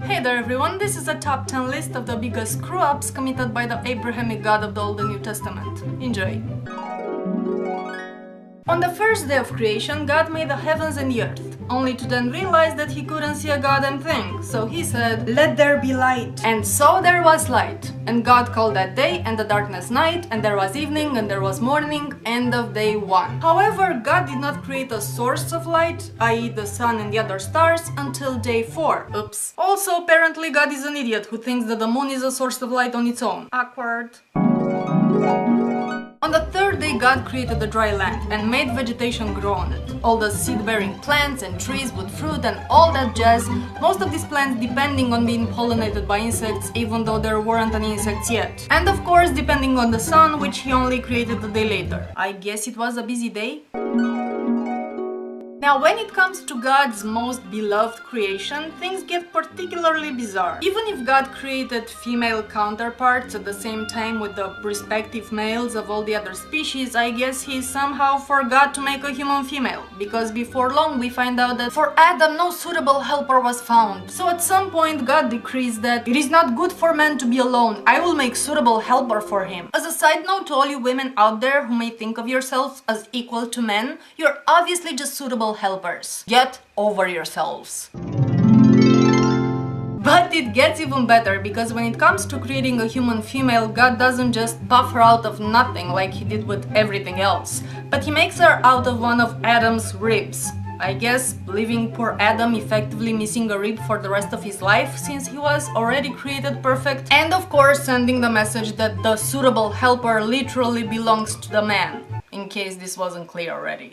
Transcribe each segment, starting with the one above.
Hey there everyone, this is a top 10 list of the biggest screw-ups committed by the Abrahamic God of the Old and New Testament. Enjoy! On the first day of creation, God made the heavens and the earth, only to then realize that he couldn't see a goddamn thing. So he said, "Let there be light." And so there was light. And God called that day and the darkness night, and there was evening and there was morning, end of day 1. However, God did not create a source of light, i.e. the sun and the other stars, until day 4. Oops. Also, apparently God is an idiot who thinks that the moon is a source of light on its own. Awkward. On the third day, God created the dry land and made vegetation grow on it. All the seed-bearing plants and trees with fruit and all that jazz, most of these plants depending on being pollinated by insects, even though there weren't any insects yet. And of course, depending on the sun, which he only created a day later. I guess it was a busy day? Now, when it comes to God's most beloved creation, things get particularly bizarre. Even if God created female counterparts at the same time with the respective males of all the other species, I guess he somehow forgot to make a human female. Because before long we find out that for Adam no suitable helper was found. So at some point God decrees that it is not good for man to be alone. I will make suitable helper for him. As a side note to all you women out there who may think of yourselves as equal to men, you're obviously just suitable helpers. Get over yourselves. But it gets even better, because when it comes to creating a human female, God doesn't just puff her out of nothing like he did with everything else, but he makes her out of one of Adam's ribs. I guess leaving poor Adam effectively missing a rib for the rest of his life, since he was already created perfect, and of course sending the message that the suitable helper literally belongs to the man, in case this wasn't clear already.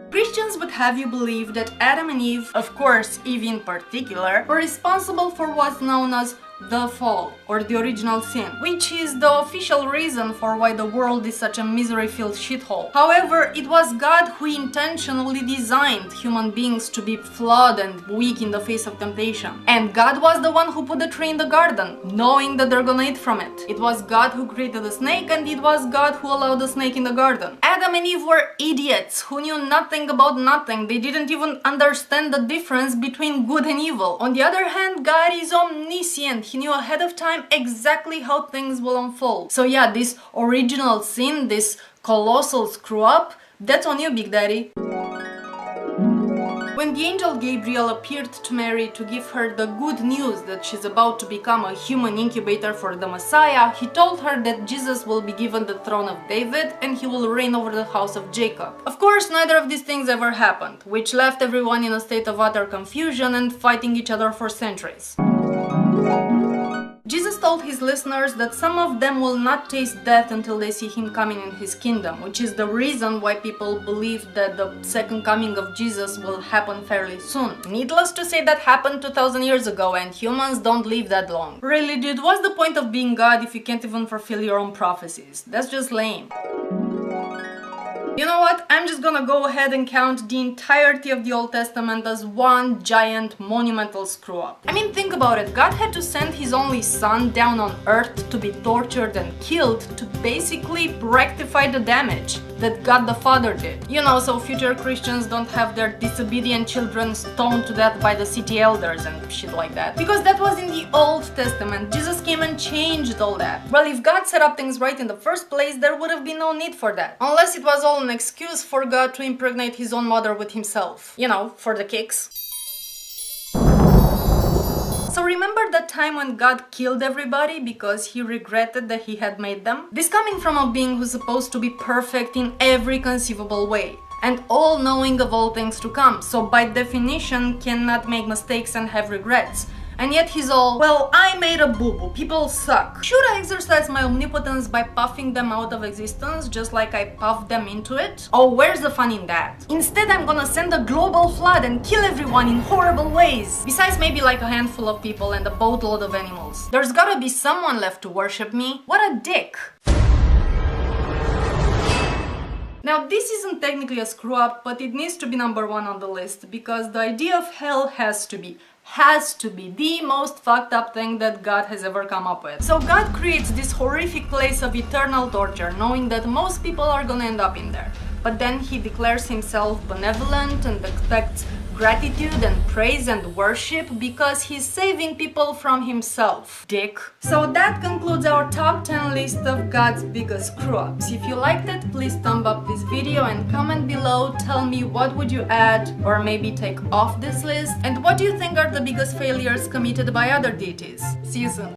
Christians would have you believe that Adam and Eve, of course Eve in particular, were responsible for what's known as the fall, or the original sin, which is the official reason for why the world is such a misery-filled shithole. However, it was God who intentionally designed human beings to be flawed and weak in the face of temptation. And God was the one who put the tree in the garden, knowing that they're gonna eat from it. It was God who created the snake, and it was God who allowed the snake in the garden. Adam and Eve were idiots who knew nothing about nothing. They didn't even understand the difference between good and evil. On the other hand, God is omniscient. He knew ahead of time exactly how things will unfold. So yeah, this original sin, this colossal screw-up, that's on you, Big Daddy. When the angel Gabriel appeared to Mary to give her the good news that she's about to become a human incubator for the Messiah, he told her that Jesus will be given the throne of David and he will reign over the house of Jacob. Of course, neither of these things ever happened, which left everyone in a state of utter confusion and fighting each other for centuries. Jesus told his listeners that some of them will not taste death until they see him coming in his kingdom, which is the reason why people believe that the second coming of Jesus will happen fairly soon. Needless to say, that happened 2000 years ago, and humans don't live that long. Really, dude, what's the point of being God if you can't even fulfill your own prophecies? That's just lame. You know what? I'm just gonna go ahead and count the entirety of the Old Testament as one giant monumental screw-up. I mean, think about it. God had to send his only son down on earth to be tortured and killed to basically rectify the damage that God the Father did. You know, so future Christians don't have their disobedient children stoned to death by the city elders and shit like that. Because that was in the Old Testament. Jesus came and changed all that. Well, if God set up things right in the first place, there would have been no need for that. Unless it was all an excuse for God to impregnate his own mother with himself. You know, for the kicks. So remember that time when God killed everybody because he regretted that he had made them? This coming from a being who's supposed to be perfect in every conceivable way, and all-knowing of all things to come, so by definition cannot make mistakes and have regrets. And yet he's all, well, I made a boo-boo, people suck. Should I exercise my omnipotence by puffing them out of existence just like I puffed them into it? Oh, where's the fun in that? Instead, I'm gonna send a global flood and kill everyone in horrible ways. Besides maybe like a handful of people and a boatload of animals. There's gotta be someone left to worship me. What a dick. Now, this isn't technically a screw-up, but it needs to be number 1 on the list, because the idea of hell has to be the most fucked up thing that God has ever come up with. So God creates this horrific place of eternal torture, knowing that most people are gonna end up in there. But then he declares himself benevolent and expects gratitude and praise and worship because he's saving people from himself. Dick. So that concludes our top 10 list of God's biggest screw-ups. If you liked it, please thumb up this video and comment below. Tell me what would you add or maybe take off this list, and what do you think are the biggest failures committed by other deities. See you soon.